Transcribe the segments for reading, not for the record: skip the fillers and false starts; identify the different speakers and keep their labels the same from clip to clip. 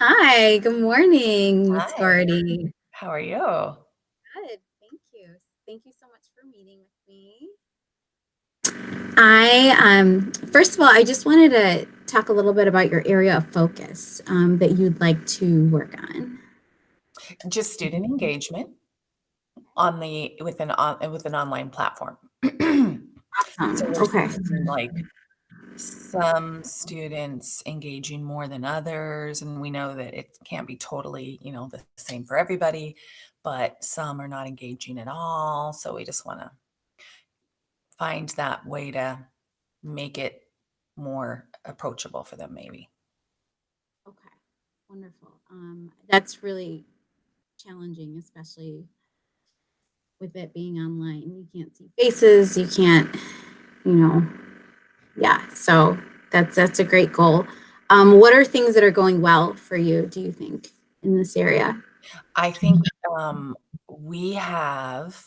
Speaker 1: Hi, good morning, Miss
Speaker 2: Hi,
Speaker 1: Gordy.
Speaker 2: how are you?
Speaker 1: Good, thank you. Thank you so much for meeting with me. First of all, I just wanted to talk a little bit about your area of focus that you'd like to work on.
Speaker 2: Just student engagement on the with an online platform. So
Speaker 1: Awesome.
Speaker 2: we're
Speaker 1: Okay.
Speaker 2: seeing like some students engaging more than others, and we know that it can't be totally, the same for everybody, but some are not engaging at all. So we just want to find that way to make it more approachable for them, maybe.
Speaker 1: Okay. Wonderful. That's really challenging, especially with it being online. You can't see faces. You can't, you know, yeah. So that's a great goal. What are things that are going well for you, do you think, in this area?
Speaker 2: I think we have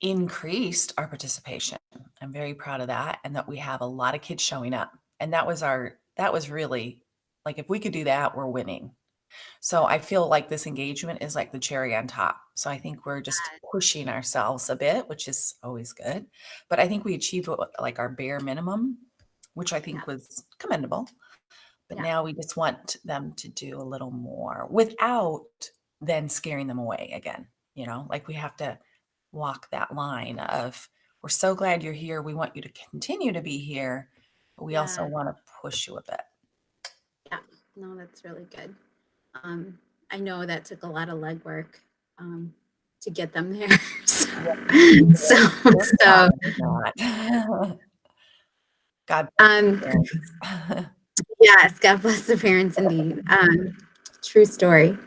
Speaker 2: increased our participation. I'm very proud of that, and that we have a lot of kids showing up. And that was really like if we could do that, we're winning. So I feel like this engagement is like the cherry on top. So I think we're just pushing ourselves a bit, which is always good. But I think we achieved like our bare minimum, which I
Speaker 1: Yeah.
Speaker 2: think was commendable. But
Speaker 1: Yeah.
Speaker 2: now we just want them to do a little more without then scaring them away again. Like we have to walk that line of, we're so glad you're here. We want you to continue to be here, but we also
Speaker 1: Yeah.
Speaker 2: want to push you a bit.
Speaker 1: Yeah. No, that's really good. Um, I know that took a lot of legwork um, to get them there. So,
Speaker 2: We're, we're proud
Speaker 1: so,
Speaker 2: of that. God bless
Speaker 1: um,
Speaker 2: the parents.
Speaker 1: yes, God bless the parents indeed. True story.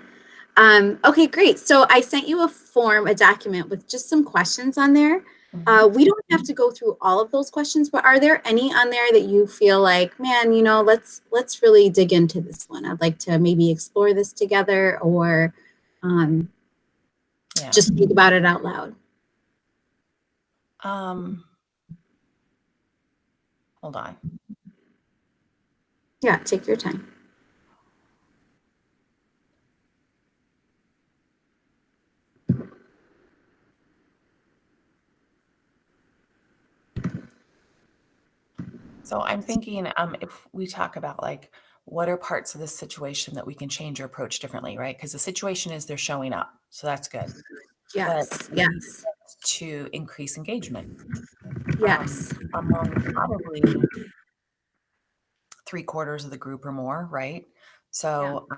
Speaker 1: Okay, great. So I sent you a form, a document with just some questions on there.
Speaker 2: Mhm.
Speaker 1: We don't have to go through all of those questions, but are there any on there that you feel like, man, let's really dig into this one. I'd like to maybe explore this together, or um,
Speaker 2: Yeah.
Speaker 1: just think about it out loud.
Speaker 2: Um, Hold on.
Speaker 1: Yeah, take your time.
Speaker 2: So I'm thinking, if we talk about like what are parts of this situation that we can change or approach differently, right? Because the situation is they're showing up, so that's good. But
Speaker 1: Yes,
Speaker 2: we
Speaker 1: yes,
Speaker 2: want to increase engagement
Speaker 1: yes,
Speaker 2: among probably three-quarters of the group or more, right?
Speaker 1: yeah.
Speaker 2: So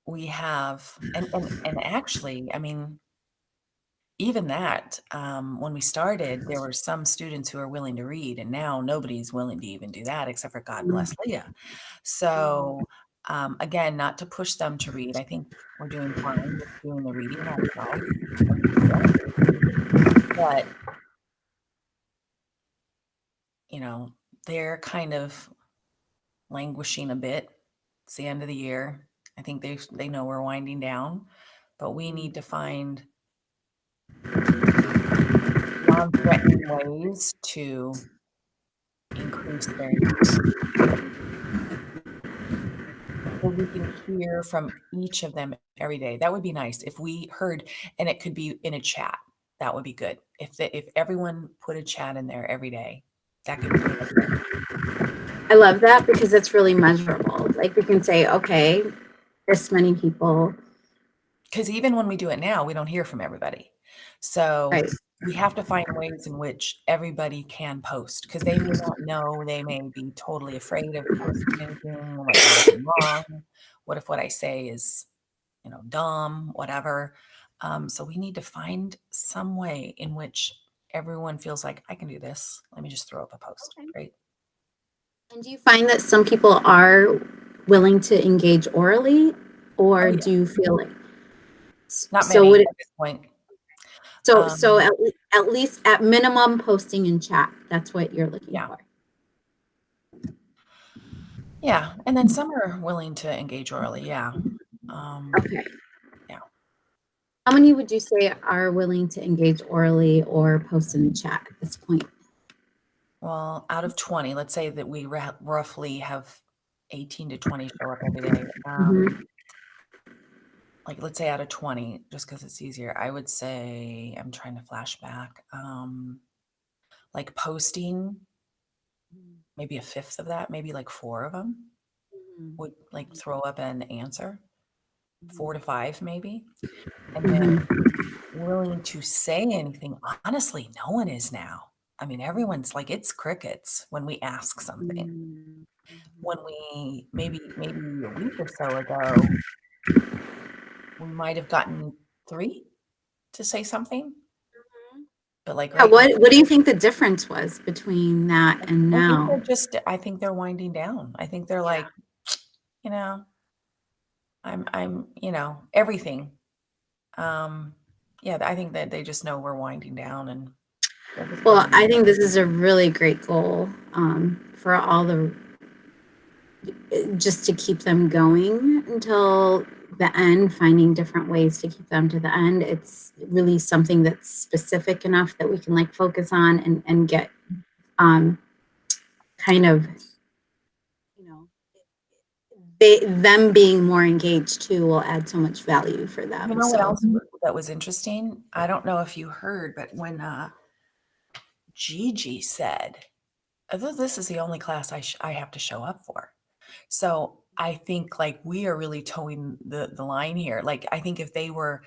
Speaker 2: we have, and actually, I mean, even that, when we started, there were some students who are willing to read, and now nobody's willing to even do that except for God
Speaker 1: Mm,
Speaker 2: bless Leah.
Speaker 1: mm.
Speaker 2: So, again, not to push them to read. I think we're doing fine with doing the reading ourselves, I feel. But, you know, they're kind of languishing a bit. It's the end of the year. I think they know we're winding down, but we need to find non-threatening ways to increase their engagement. So we can hear from each of them every day. That would be nice if we heard, and it could be in a chat. That would be good. If everyone put a chat in there every day, that could be really good.
Speaker 1: I love that because it's really measurable. Like we can say, okay, this many people,
Speaker 2: Because even when we do it now, we don't hear from everybody. So
Speaker 1: right?
Speaker 2: we have to find ways in which everybody can post, because they may not know, they may be totally afraid of posting anything. Like, what if I'm wrong? What if what I say is, dumb, whatever. So we need to find some way in which everyone feels like I can do this. Let me just throw up a post.
Speaker 1: Okay.
Speaker 2: Right?
Speaker 1: And do you find that some people are willing to engage orally,
Speaker 2: Oh
Speaker 1: or
Speaker 2: yeah,
Speaker 1: do you feel like
Speaker 2: not
Speaker 1: so
Speaker 2: many
Speaker 1: would it
Speaker 2: at this point.
Speaker 1: so
Speaker 2: Um,
Speaker 1: at least at minimum posting in chat, that's what you're looking
Speaker 2: yeah,
Speaker 1: for.
Speaker 2: yeah, and then some are willing to engage orally. Yeah, um,
Speaker 1: Okay.
Speaker 2: yeah.
Speaker 1: How many would you say are willing to engage orally or post in the chat at this point?
Speaker 2: Well, out of 20, let's say that we roughly have 18 to 20 show up every day.
Speaker 1: Mhm.
Speaker 2: Like, let's say out of 20, just because it's easier, I would say, I'm trying to flash back, like posting,
Speaker 1: Mhm.
Speaker 2: maybe a fifth of that, maybe like 4 of them
Speaker 1: Mhm.
Speaker 2: would like throw up an answer, 4 to 5 maybe. And
Speaker 1: Mhm.
Speaker 2: then willing to say anything, honestly, no one is now. I mean, everyone's like, it's crickets when we ask something.
Speaker 1: Mhm.
Speaker 2: When
Speaker 1: Mhm.
Speaker 2: we maybe a week or so ago, we might have gotten 3 to say something,
Speaker 1: Mhm.
Speaker 2: but like
Speaker 1: Yeah,
Speaker 2: right now,
Speaker 1: what do you think the difference was between that and now?
Speaker 2: I think they're winding down. I think they're
Speaker 1: Yeah.
Speaker 2: like, you know, everything. Um, yeah, I think that they just know we're winding down and they're just
Speaker 1: Well,
Speaker 2: building.
Speaker 1: I think this is a really great goal, for all the just to keep them going until the end, finding different ways to keep them to the end. It's really something that's specific enough that we can like focus on and get um, kind of, you know, them being more engaged too will add so much value for
Speaker 2: You
Speaker 1: them.
Speaker 2: know what
Speaker 1: So,
Speaker 2: else that was interesting? I don't know if you heard, but when Gigi said, "Although this is the only class I have to show up for." So I think like we are really towing the line here. Like I think if they were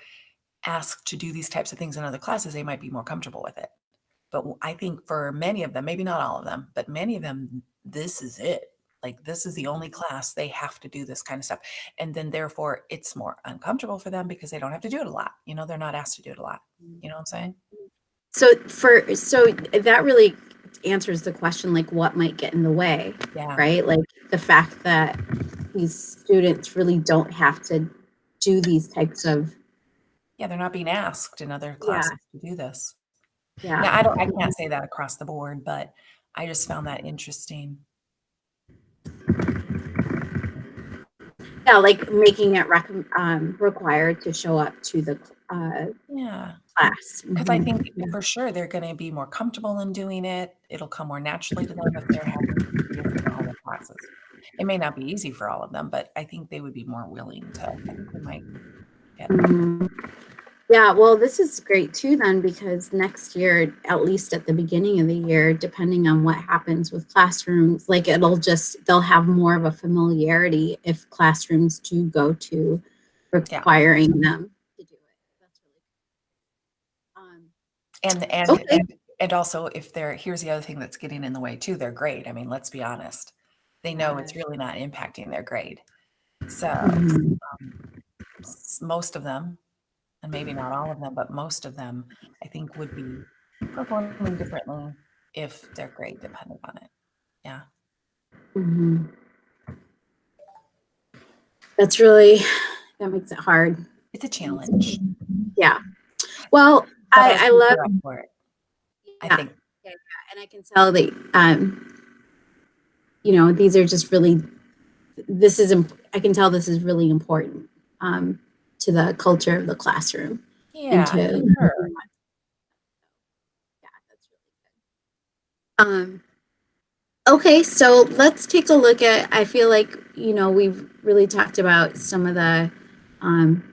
Speaker 2: asked to do these types of things in other classes, they might be more comfortable with it. But I think for many of them, maybe not all of them, but many of them, this is it. Like this is the only class they have to do this kind of stuff. And then therefore it's more uncomfortable for them because they don't have to do it a lot. They're not asked to do it a lot. You know what I'm saying?
Speaker 1: so that really answers the question, like what might get in the way,
Speaker 2: Yeah.
Speaker 1: right? Like the fact that these students really don't have to do these types of
Speaker 2: Yeah, they're not being asked in other
Speaker 1: yeah,
Speaker 2: classes to do this. Now,
Speaker 1: yeah,
Speaker 2: I can't say that across the board, but I just found that interesting.
Speaker 1: yeah, like making it required to show up to the
Speaker 2: Yeah.
Speaker 1: class.
Speaker 2: Because I
Speaker 1: Mhm.
Speaker 2: think for sure they're gonna be more comfortable in doing it. It'll come more naturally to them if they're having to do this in all the classes. It may not be easy for all of them, but I think they would be more willing to. I think we might get
Speaker 1: Mhm. Yeah, well, this is great too, then, because next year, at least at the beginning of the year, depending on what happens with classrooms, like they'll have more of a familiarity if classrooms do go to
Speaker 2: yeah.
Speaker 1: requiring them to do it. That's really
Speaker 2: And and
Speaker 1: okay.
Speaker 2: and and also if they're here's the other thing that's getting in the way too, their grade. I mean, let's be honest. They know
Speaker 1: Yeah.
Speaker 2: it's really not impacting their grade. So,
Speaker 1: Mhm.
Speaker 2: um, most of them, and maybe not all of them, but most of them, I think would be performing differently if their grade depended on it. Yeah.
Speaker 1: Mhm. That's really that makes it hard.
Speaker 2: It's a challenge,
Speaker 1: Yeah. Well,
Speaker 2: but our
Speaker 1: I
Speaker 2: kids
Speaker 1: love
Speaker 2: are up for it. I
Speaker 1: yeah.
Speaker 2: think,
Speaker 1: Yeah, and I can tell that these are just really I can tell this is really important to the culture of the classroom and
Speaker 2: yeah,
Speaker 1: to
Speaker 2: for sure.
Speaker 1: yeah, that's really good. Okay, so let's take a look at, I feel like, we've really talked about some of the, um,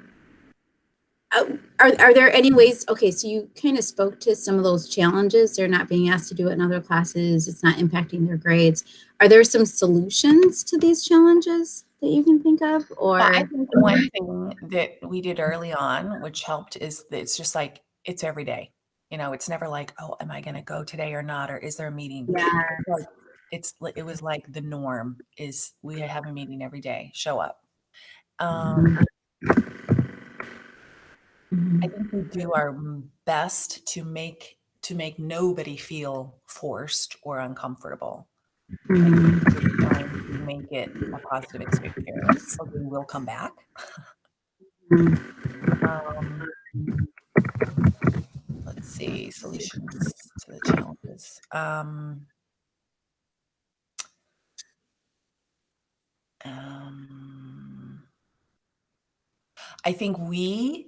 Speaker 1: are there any ways, okay, so you kind of spoke to some of those challenges. They're not being asked to do it in other classes. It's not impacting their grades. Are there some solutions to these challenges that you can think of
Speaker 2: Well, I
Speaker 1: or?
Speaker 2: think one thing that we did early on, which helped, is that it's just like it's every day. It's never like, "Oh, am I gonna go today or not? Or is there a meeting?"
Speaker 1: Yeah.
Speaker 2: It's like it was like the norm is we have a meeting every day, show up. Um,
Speaker 1: Mhm.
Speaker 2: I
Speaker 1: Mhm.
Speaker 2: think we do our best to make nobody feel forced or uncomfortable. I think
Speaker 1: Mhm.
Speaker 2: we're trying to make it a positive experience, so they will come back.
Speaker 1: Mhm.
Speaker 2: Um, let's see, solutions to the challenges. Um, I think we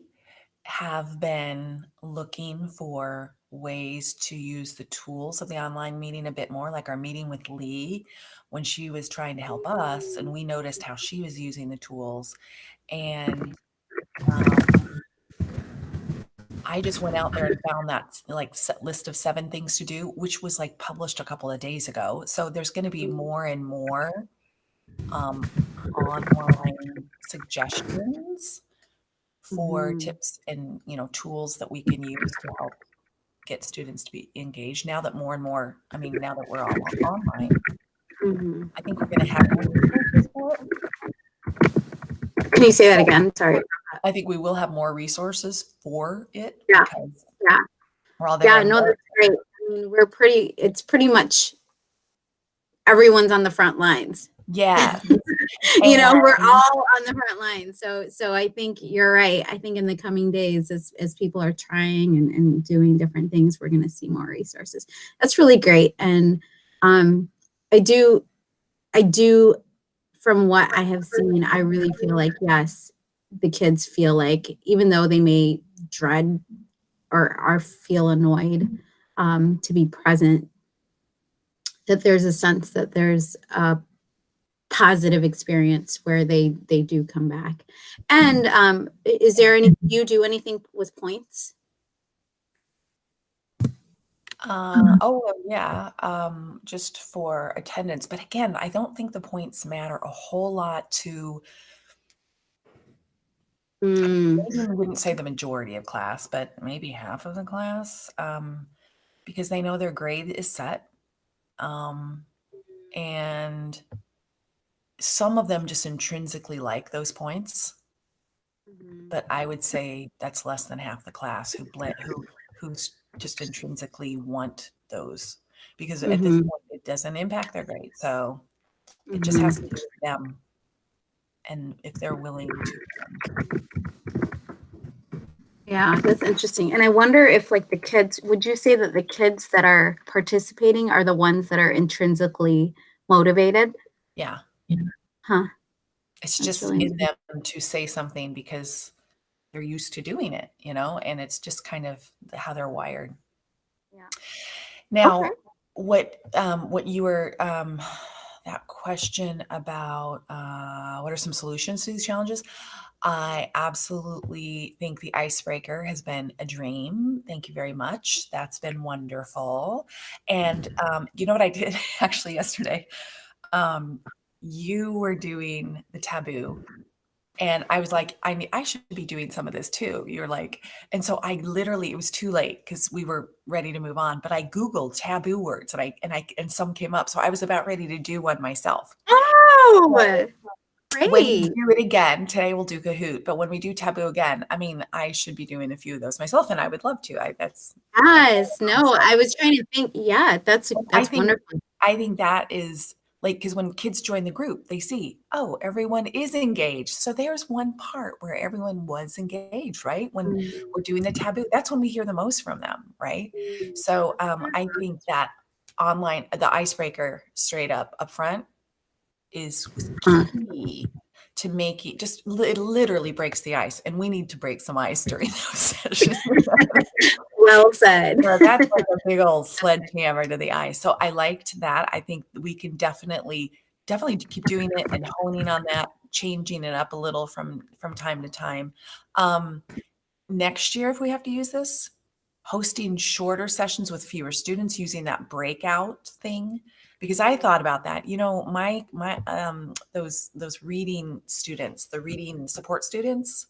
Speaker 2: have been looking for ways to use the tools of the online meeting a bit more, like our meeting with Lee when she was trying to help us, and we noticed how she was using the tools. And I just went out there and found that like list of 7 things to do, which was like published a couple of days ago. So there's going to be more and more online suggestions for tips and tools that we can use to help get students to be engaged. Now that more and more, I mean, now that we're all online, I think we're going to have more resources for it.
Speaker 1: Can you say that again? Sorry.
Speaker 2: I think we will have more resources for it.
Speaker 1: Yeah.
Speaker 2: Because
Speaker 1: Yeah.
Speaker 2: we're all there.
Speaker 1: Yeah, no, that's great. I mean, it's pretty much everyone's on the front lines.
Speaker 2: Yeah.
Speaker 1: We're all on the front lines. So I think you're right. I think in the coming days, as people are trying and doing different things, we're going to see more resources. That's really great. And I do, from what I have seen, I really feel like, yes, the kids feel like, even though they may dread or feel annoyed to be present, that there's a sense that there's a positive experience where they do come back. And is there you do anything with points?
Speaker 2: Just for attendance. But again, I don't think the points matter a whole lot to, I wouldn't say the majority of class, but maybe half of the class, because they know their grade is set. And some of them just intrinsically like those points. But I would say that's less than half the class who's just intrinsically want those, because at this point it doesn't impact their grade. So it just has to do with them and if they're willing to.
Speaker 1: Yeah, that's interesting. And I wonder if like the kids, would you say that the kids that are participating are the ones that are intrinsically motivated?
Speaker 2: Yeah.
Speaker 1: Huh.
Speaker 2: It's just really in them to say something because they're used to doing it, and it's just kind of how they're wired.
Speaker 1: Yeah.
Speaker 2: Now, what you were, that question about what are some solutions to these challenges? I absolutely think the icebreaker has been a dream. Thank you very much. That's been wonderful. And you know what I did actually yesterday? You were doing the taboo. And I was like, I should be doing some of this too. You're like, and so I literally, it was too late because we were ready to move on, but I Googled taboo words and some came up. So I was about ready to do one myself.
Speaker 1: Oh, great.
Speaker 2: When we do it again, today we'll do Kahoot, but when we do taboo again, I mean, I should be doing a few of those myself and I would love to.
Speaker 1: I was trying to think. Yeah, that's wonderful.
Speaker 2: I think that is, like, because when kids join the group, they see, oh, everyone is engaged. So there's one part where everyone was engaged, right? When we're doing the taboo, that's when we hear the most from them, right? So I think that the icebreaker straight up front is key to make it just, it literally breaks the ice. And we need to break some ice during those sessions.
Speaker 1: Well said.
Speaker 2: That's like a big old sledgehammer to the eye. So I liked that. I think we can definitely keep doing it and honing on that, changing it up a little from time to time. Next year, if we have to use this, hosting shorter sessions with fewer students using that breakout thing, because I thought about that. My those reading students, the reading support students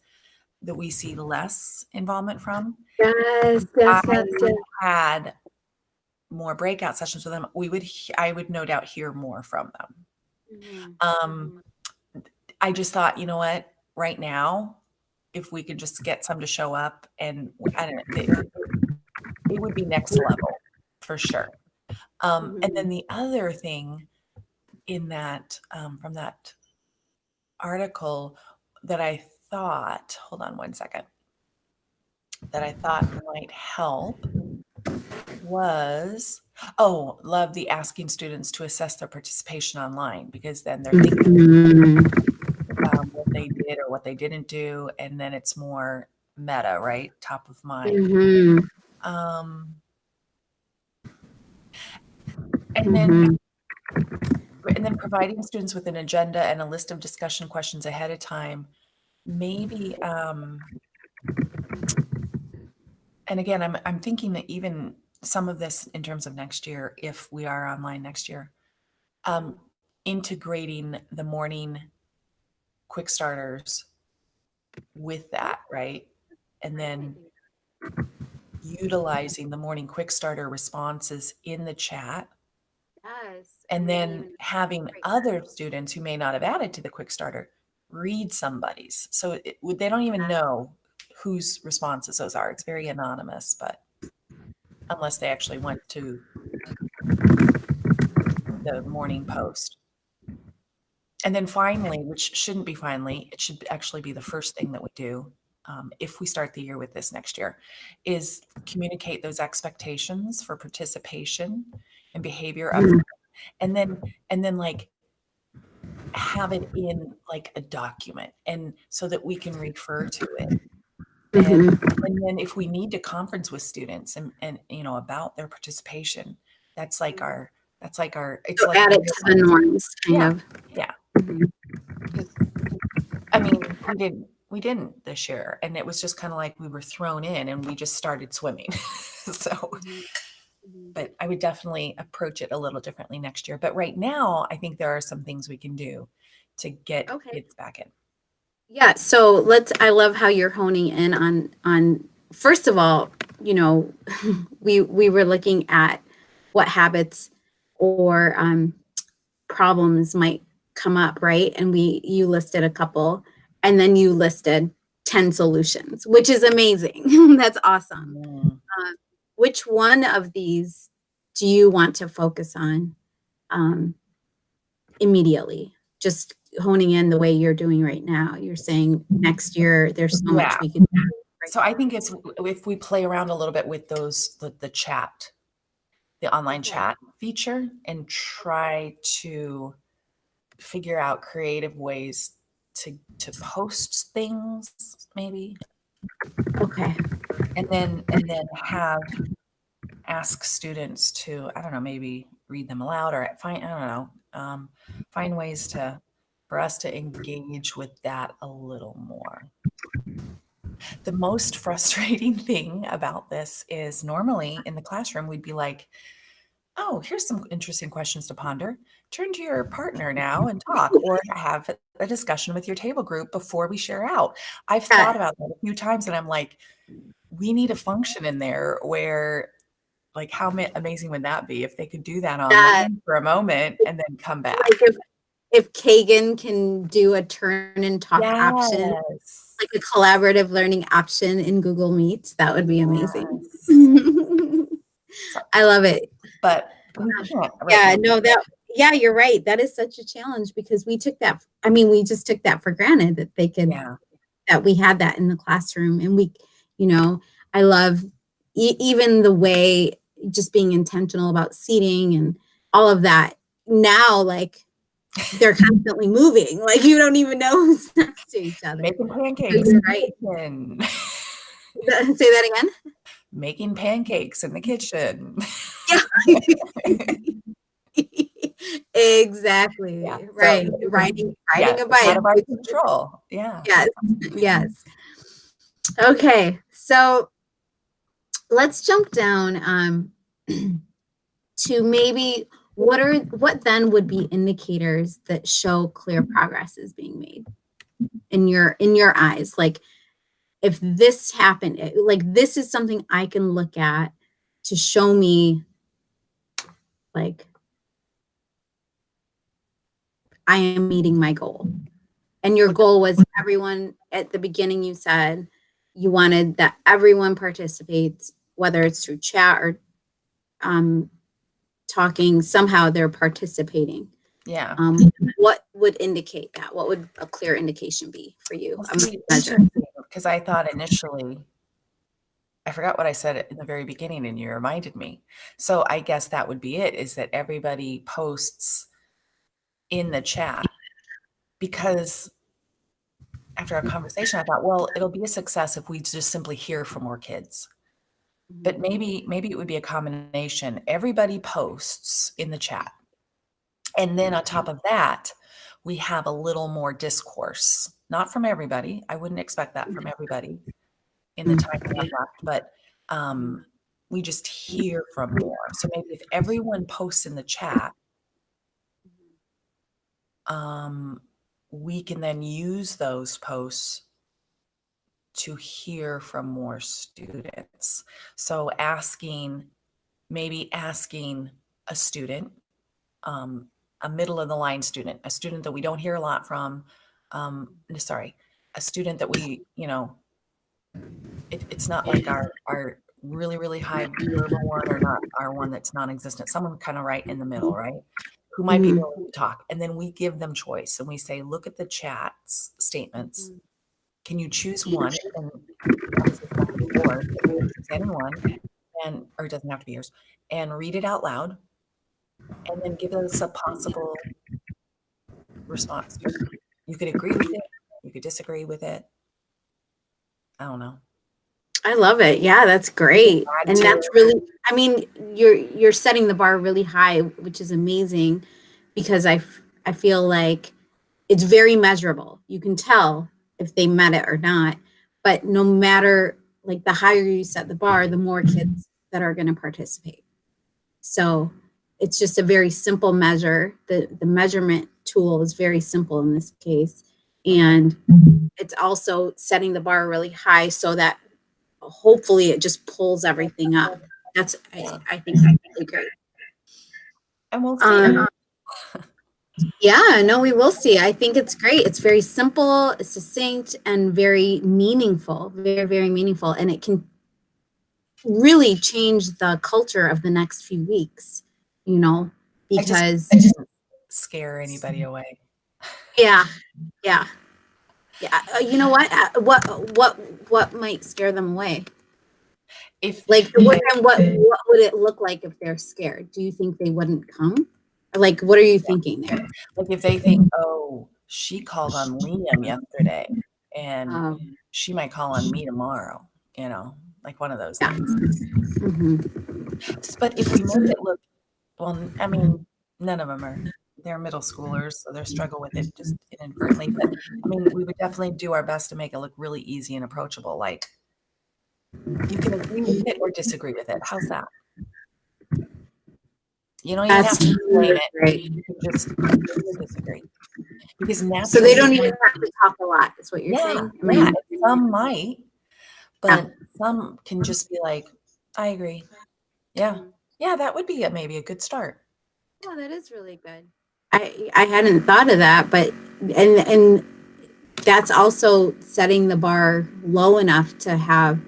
Speaker 2: that we see less involvement from.
Speaker 1: Yes.
Speaker 2: Had more breakout sessions with them, I would no doubt hear more from them. I just thought, you know what, right now, if we could just get some to show up, and I don't know, it would be next level for sure. And then the other thing in that, from that article that I thought, hold on one second, that I thought might help was, love the asking students to assess their participation online, because then they're thinking what they did or what they didn't do, and then it's more meta, right? Top of mind.
Speaker 1: Mhm.
Speaker 2: And then
Speaker 1: Mhm.
Speaker 2: providing students with an agenda and a list of discussion questions ahead of time. Maybe, and again, I'm thinking that even some of this in terms of next year, if we are online next year, integrating the morning quick starters with that, right? And then utilizing the morning quick starter responses in the chat,
Speaker 1: Yes.
Speaker 2: and
Speaker 1: maybe
Speaker 2: then
Speaker 1: even
Speaker 2: having
Speaker 1: incorporate
Speaker 2: other students who may not have added to the quick starter read somebody's. So they don't even
Speaker 1: that.
Speaker 2: know whose responses those are. It's very anonymous, but unless they actually went to the morning post. And then finally, which shouldn't be finally, it should actually be the first thing that we do, if we start the year with this next year, is communicate those expectations for participation and behavior of, and then like have it in like a document, and so that we can refer to it. And
Speaker 1: Mhm.
Speaker 2: and then if we need to conference with students and about their participation, that's like our it's
Speaker 1: So
Speaker 2: like
Speaker 1: add it to the norms, kind
Speaker 2: yeah,
Speaker 1: of.
Speaker 2: yeah.
Speaker 1: Mhm.
Speaker 2: 'Cause, I mean, we didn't this year, and it was just kind of like we were thrown in and we just started swimming. So,
Speaker 1: Mhm. Mhm.
Speaker 2: but I would definitely approach it a little differently next year. But right now, I think there are some things we can do to get
Speaker 1: Okay.
Speaker 2: kids back in.
Speaker 1: Yeah, so I love how you're honing in on first of all, you know, we were looking at what habits or problems might come up, right? And you listed a couple, and then you listed 10 solutions, which is amazing. That's awesome.
Speaker 2: Mm.
Speaker 1: Which one of these do you want to focus on um, immediately? Just honing in the way you're doing right now. You're saying next year there's so much
Speaker 2: Yeah.
Speaker 1: we could do. Right
Speaker 2: So I think
Speaker 1: now.
Speaker 2: it's if we play around a little bit with the chat, the online
Speaker 1: Okay.
Speaker 2: chat feature, and try to figure out creative ways to post things maybe,
Speaker 1: Okay.
Speaker 2: and then have ask students to, I don't know, maybe read them aloud or find, I don't know, find ways for us to engage with that a little more. The most frustrating thing about this is normally in the classroom, we'd be like, oh, here's some interesting questions to ponder. Turn to your partner now and talk, or have a discussion with your table group before we share out. I've thought
Speaker 1: Yeah,
Speaker 2: about that a few times and I'm like, we need a function in there where, like, how amazing would that be if they could do that
Speaker 1: that
Speaker 2: online for a moment and then come back?
Speaker 1: like if Kagan can do a turn and talk option,
Speaker 2: Yes.
Speaker 1: like a collaborative learning option in Google Meets, that would be amazing.
Speaker 2: Yes. So,
Speaker 1: I love it.
Speaker 2: but we can't right
Speaker 1: Yeah,
Speaker 2: now.
Speaker 1: no, yeah, you're right. That is such a challenge because we took that, I mean, we just took that for granted that
Speaker 2: Yeah.
Speaker 1: that we had that in the classroom. And you know, I love even the way just being intentional about seating and all of that. Now, like, they're constantly moving. Like, you don't even know who's next to each other.
Speaker 2: Making
Speaker 1: So
Speaker 2: pancakes
Speaker 1: you're
Speaker 2: in
Speaker 1: right.
Speaker 2: the kitchen.
Speaker 1: Say that again.
Speaker 2: Making pancakes in the kitchen.
Speaker 1: Yeah.
Speaker 2: Yeah.
Speaker 1: Exactly.
Speaker 2: So,
Speaker 1: Right.
Speaker 2: yeah,
Speaker 1: Riding a
Speaker 2: it's out
Speaker 1: bike.
Speaker 2: of our control. Yeah.
Speaker 1: Yes. Yes. Okay. So let's jump down to maybe what then would be indicators that show clear progress is being made in your eyes. Like, if this happened, like, this is something I can look at to show me, like, I am meeting my goal. And your goal was everyone at the beginning, you said you wanted that everyone participates, whether it's through chat or talking, somehow they're participating.
Speaker 2: Yeah.
Speaker 1: What would indicate that? What would a clear indication be for you?
Speaker 2: Well,
Speaker 1: A
Speaker 2: see,
Speaker 1: measure.
Speaker 2: because I thought initially, I forgot what I said in the very beginning, and you reminded me. So I guess that would be it, is that everybody posts in the chat, because after our conversation, I thought, well, it'll be a success if we just simply hear from more kids. But maybe it would be a combination. Everybody posts in the chat. And then on top of that, we have a little more discourse, not from everybody. I wouldn't expect that from everybody in the time we have left, but we just hear from more. So maybe if everyone posts in the chat, we can then use those posts to hear from more students. So maybe asking a student, a middle of the line student, a student that we don't hear a lot from, a student that we, it's not like our really, really high verbal one or not our one that's non-existent, someone kind of right in the middle, right? Who might be willing to talk. And then we give them choice and we say, look at the chat's statements. Can you choose one? And obviously it's not gonna be yours, but you can choose anyone, or it doesn't have to be yours, and read it out loud. And then give us a possible response. You could agree with it, you could disagree with it. I don't know.
Speaker 1: I love it. Yeah, that's great. And that's really, I mean, you're setting the bar really high, which is amazing because I feel like it's very measurable. You can tell if they met it or not, but no matter, like, the higher you set the bar, the more kids that are going to participate. So it's just a very simple measure. The measurement tool is very simple in this case. And it's also setting the bar really high so that hopefully it just pulls everything up. I think that's really great.
Speaker 2: And we'll see.
Speaker 1: Yeah, no, we will see. I think it's great. It's very simple, succinct, and very meaningful. Very, very meaningful. And it can really change the culture of the next few weeks, because
Speaker 2: I just scare anybody away.
Speaker 1: Yeah. You know what might scare them away? What would it look like if they're scared? Do you think they wouldn't come? Like, what are you thinking there?
Speaker 2: Like if they think, oh, she called on Liam yesterday and she might call on me tomorrow, like one of those things. But if we make it look, well, I mean, none of them they're middle schoolers, so they're struggle with it just inadvertently. But I mean, we would definitely do our best to make it look really easy and approachable. Like you can agree with it or disagree with it. How's that? You don't even have to explain it.
Speaker 1: Great.
Speaker 2: You can just disagree. Because naturally,
Speaker 1: so they don't even have to talk a lot, is what you're saying?
Speaker 2: Yeah, some might, but some can just be like, I agree. Yeah, that would be maybe a good start.
Speaker 1: Yeah, that is really good. I hadn't thought of that, but and that's also setting the bar low enough to have,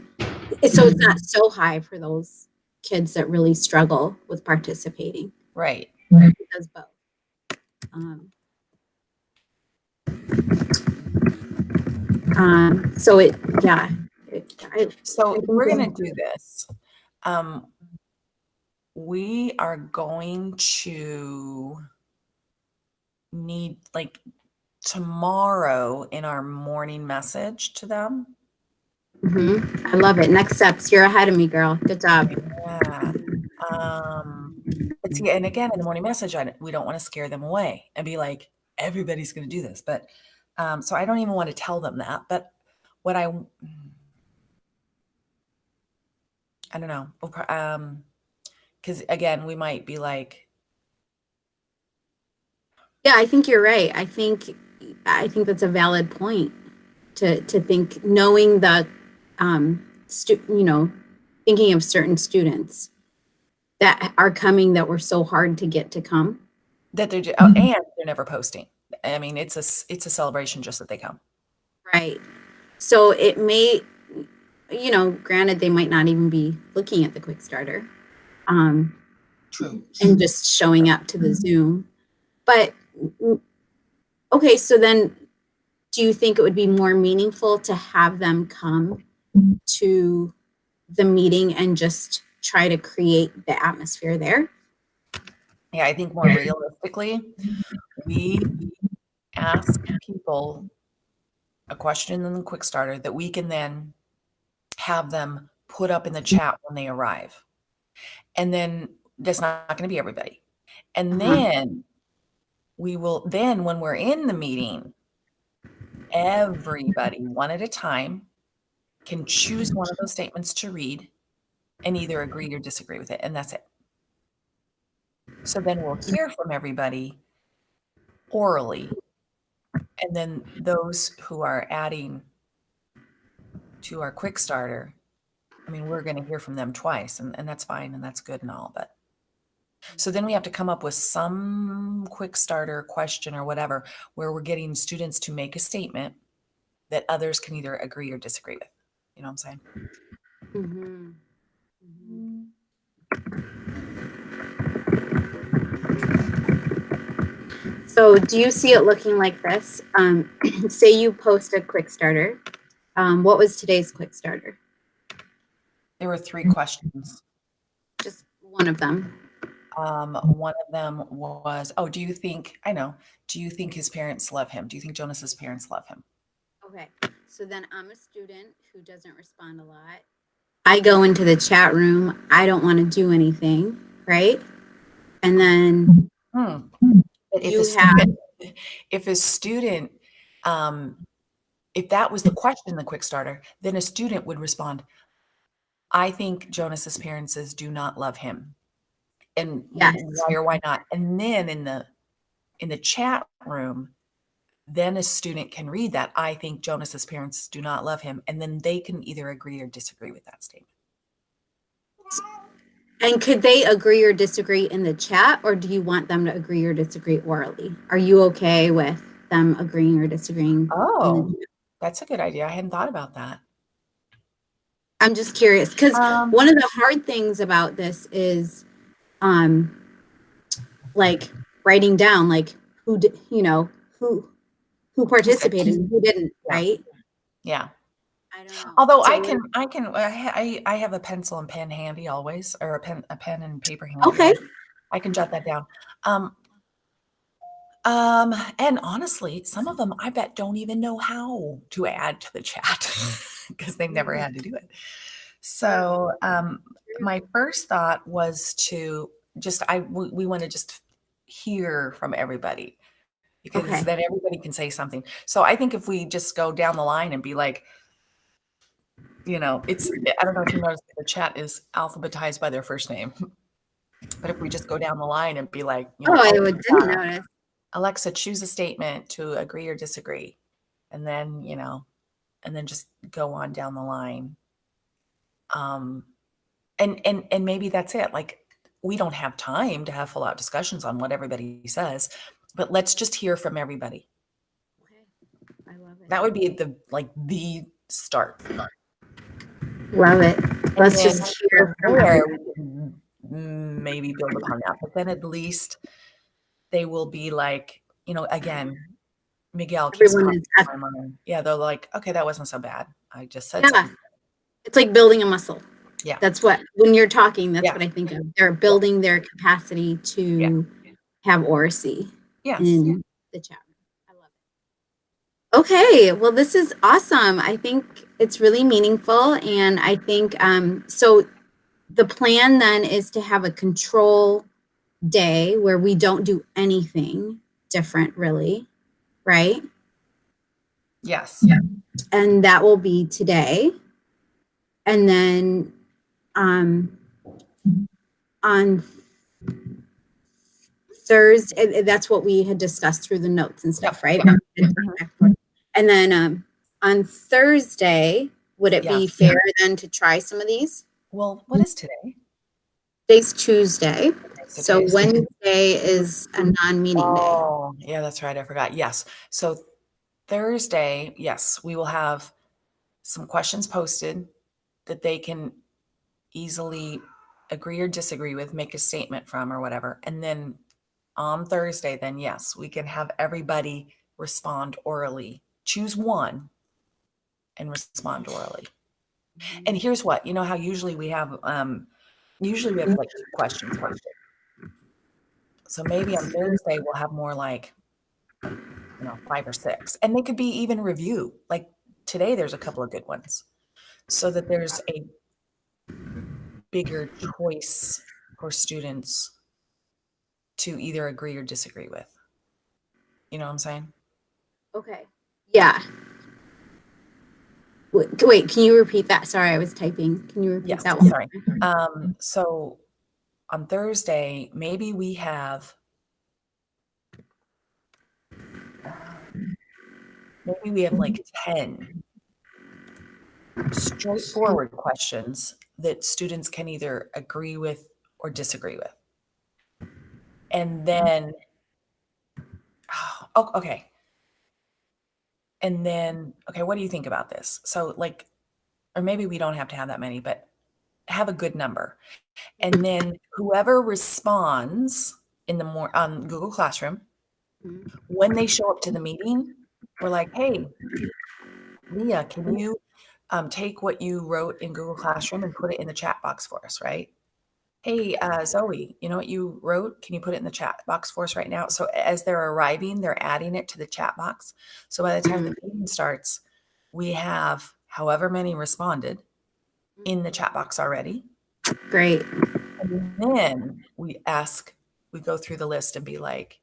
Speaker 1: so it's not so high for those kids that really struggle with participating.
Speaker 2: Right.
Speaker 1: It does both.
Speaker 2: So we're going to do this. We are going to need, like, tomorrow in our morning message to them.
Speaker 1: I love it. Next steps. You're ahead of me, girl. Good job.
Speaker 2: Yeah. But see, and again, in the morning message, we don't want to scare them away and be like, everybody's going to do this. But so I don't even want to tell them that. But what I don't know. Because again, we might be like,
Speaker 1: yeah, I think you're right. I think that's a valid point to think, knowing the thinking of certain students that are coming that were so hard to get to come,
Speaker 2: that they're and they're never posting. I mean, it's a celebration just that they come.
Speaker 1: Right. So it may, granted, they might not even be looking at the quick starter.
Speaker 2: True.
Speaker 1: And just showing up to the Zoom. But okay, so then do you think it would be more meaningful to have them come to the meeting and just try to create the atmosphere there?
Speaker 2: Yeah, I think more realistically, we ask people a question in the quick starter that we can then have them put up in the chat when they arrive. And then that's not going to be everybody. And then when we're in the meeting, everybody one at a time can choose one of those statements to read and either agree or disagree with it. And that's it. So then we'll hear from everybody orally. And then those who are adding to our quick starter, I mean, we're going to hear from them twice, and that's fine, and that's good and all. But so then we have to come up with some quick starter question or whatever, where we're getting students to make a statement that others can either agree or disagree with. You know what I'm saying?
Speaker 1: Mhm. So do you see it looking like this? Say you post a quick starter. What was today's quick starter?
Speaker 2: There were 3 questions.
Speaker 1: Just one of them.
Speaker 2: One of them was, do you think his parents love him? Do you think Jonas's parents love him?
Speaker 1: Okay. So then I'm a student who doesn't respond a lot. I go into the chat room. I don't want to do anything, right? And then
Speaker 2: But if a student, if that was the question in the quick starter, then a student would respond, I think Jonas's parents do not love him. And
Speaker 1: yes.
Speaker 2: why or why not? And then in the chat room, then a student can read that, I think Jonas's parents do not love him. And then they can either agree or disagree with that statement.
Speaker 1: And could they agree or disagree in the chat, or do you want them to agree or disagree orally? Are you okay with them agreeing or disagreeing?
Speaker 2: Oh, that's a good idea. I hadn't thought about that.
Speaker 1: I'm just curious because one of the hard things about this is like writing down like who did, who participated and who didn't, right?
Speaker 2: Yeah.
Speaker 1: I don't know.
Speaker 2: Although I have a pencil and pen handy always, or a pen and paper handy.
Speaker 1: Okay.
Speaker 2: I can jot that down. And honestly, some of them I bet don't even know how to add to the chat because they've never had to do it. So my first thought was to we want to just hear from everybody, because then everybody can say something. So I think if we just go down the line and be like, I don't know if you noticed the chat is alphabetized by their first name, but if we just go down the line and be like,
Speaker 1: I didn't notice.
Speaker 2: Alexa, choose a statement to agree or disagree. And then, and then just go on down the line. And maybe that's it. Like, we don't have time to have full out discussions on what everybody says, but let's just hear from everybody.
Speaker 1: Okay. I love it.
Speaker 2: That would be the start.
Speaker 1: Love it. Let's just hear from everybody.
Speaker 2: Maybe build upon that, but then at least they will be like, again, Miguel keeps they're like, okay, that wasn't so bad. I just said something.
Speaker 1: It's like building a muscle.
Speaker 2: Yeah.
Speaker 1: That's what, when you're talking, that's what I think of. They're building their capacity to have oracy in the chat room. I love it. Okay. Well, this is awesome. I think it's really meaningful. And I think, so the plan then is to have a control day where we don't do anything different, really, right?
Speaker 2: Yes.
Speaker 1: And that will be today. And then on Thursday, that's what we had discussed through the notes and stuff, right? And then on Thursday, would it be fair then to try some of these?
Speaker 2: Well, what is today?
Speaker 1: Today's Tuesday. So Wednesday is a non-meeting day.
Speaker 2: Oh, yeah, that's right. I forgot. Yes. So Thursday, yes, we will have some questions posted that they can easily agree or disagree with, make a statement from or whatever. And then on Thursday, then yes, we can have everybody respond orally. Choose one and respond orally. And here's what, how usually we have like 2 questions posted. So maybe on Thursday we'll have more like 5 or 6, and they could be even review. Like today, there's a couple of good ones, so that there's a bigger choice for students to either agree or disagree with. You know what I'm saying?
Speaker 1: Okay. Yeah. Wait, can you repeat that? Sorry, I was typing. Can you repeat
Speaker 2: Yes,
Speaker 1: that one?
Speaker 2: sorry. So on Thursday, maybe we have like 10 straightforward questions that students can either agree with or disagree with. And then, oh, okay. And then, okay, what do you think about this? So like, or maybe we don't have to have that many, but have a good number. And then whoever responds on Google Classroom, when they show up to the meeting, we're like, hey, Leah, can you take what you wrote in Google Classroom and put it in the chat box for us, right? Hey, Zoe, you know what you wrote? Can you put it in the chat box for us right now? So as they're arriving, they're adding it to the chat box. So by the time the meeting starts, we have however many responded in the chat box already.
Speaker 1: Great.
Speaker 2: And then we go through the list and be like,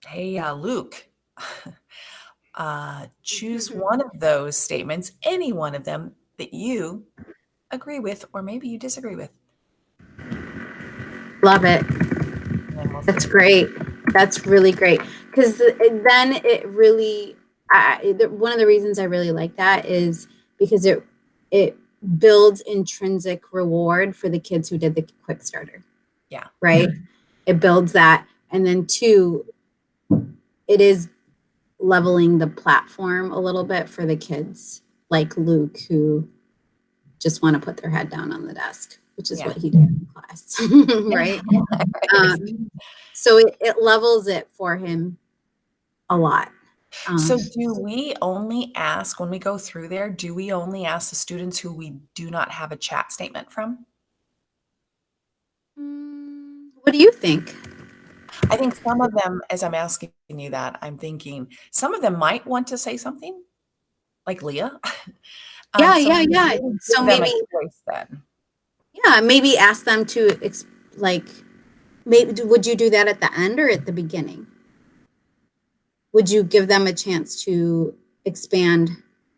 Speaker 2: hey, Luke, choose one of those statements, any one of them that you agree with, or maybe you disagree with.
Speaker 1: Love it. That's great. That's really great. Because then it really, one of the reasons I really like that is because it builds intrinsic reward for the kids who did the quick starter.
Speaker 2: Yeah.
Speaker 1: Right. It builds that. And then 2, it is leveling the platform a little bit for the kids like Luke who just want to put their head down on the desk, which is what he did in class. Right. So it levels it for him a lot.
Speaker 2: So do we only ask, when we go through there, do we only ask the students who we do not have a chat statement from?
Speaker 1: What do you think?
Speaker 2: I think some of them, as I'm asking you that, I'm thinking some of them might want to say something, like Leah.
Speaker 1: Yeah. So maybe
Speaker 2: then.
Speaker 1: Yeah, maybe ask them to maybe would you do that at the end or at the beginning? Would you give them a chance to expound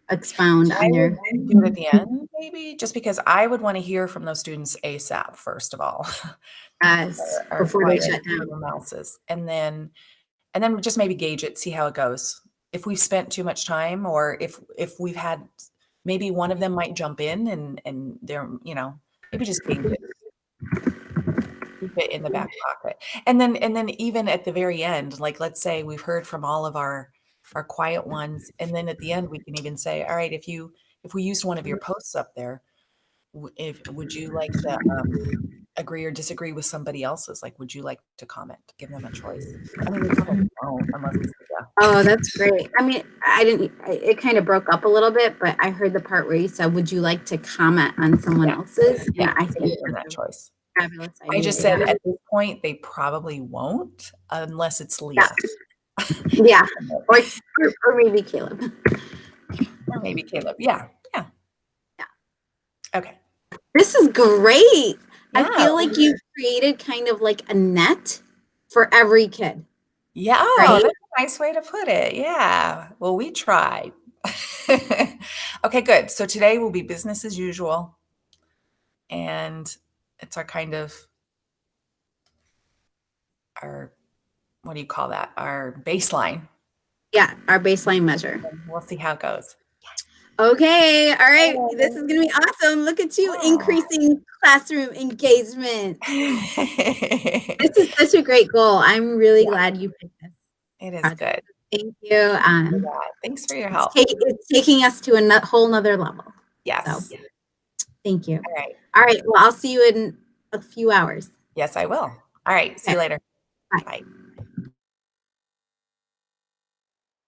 Speaker 1: on their?
Speaker 2: Do it at the end, maybe, just because I would want to hear from those students ASAP, first of all.
Speaker 1: Before they shut down.
Speaker 2: Mouses. And then just maybe gauge it, see how it goes. If we've spent too much time, or if we've had, maybe one of them might jump in and they're, maybe just gauge it. Keep it in the back pocket. And then even at the very end, like let's say we've heard from all of our quiet ones, and then at the end we can even say, all right, if we used one of your posts up there, would you like to agree or disagree with somebody else's? Like, would you like to comment? Give them a choice. I mean, they probably won't unless it's
Speaker 1: Oh, that's great. I mean, it kind of broke up a little bit, but I heard the part where you said, would you like to comment on someone else's?
Speaker 2: Yeah,
Speaker 1: I think
Speaker 2: that choice.
Speaker 1: Fabulous idea.
Speaker 2: I just said at this point they probably won't unless it's Leah.
Speaker 1: Yeah. Or maybe Caleb.
Speaker 2: Yeah. Okay.
Speaker 1: This is great. Yeah. I feel like you've created kind of like a net for every kid.
Speaker 2: Yeah, right? That's a nice way to put it. Yeah. Well, we tried. Okay, good. So today will be business as usual. And it's our kind of what do you call that? Our baseline.
Speaker 1: Yeah, our baseline measure.
Speaker 2: And we'll see how it goes.
Speaker 1: Okay. All right. This is going to be awesome. Look at you increasing classroom engagement. This is such a great goal. I'm really glad you picked this.
Speaker 2: It is good.
Speaker 1: Thank you.
Speaker 2: Thanks for your help.
Speaker 1: It's taking us to a whole nother level.
Speaker 2: Yes.
Speaker 1: So, thank you.
Speaker 2: All
Speaker 1: right. Well, I'll see you in a few hours.
Speaker 2: Yes, I will. All right. See you later.
Speaker 1: Bye.
Speaker 2: Bye.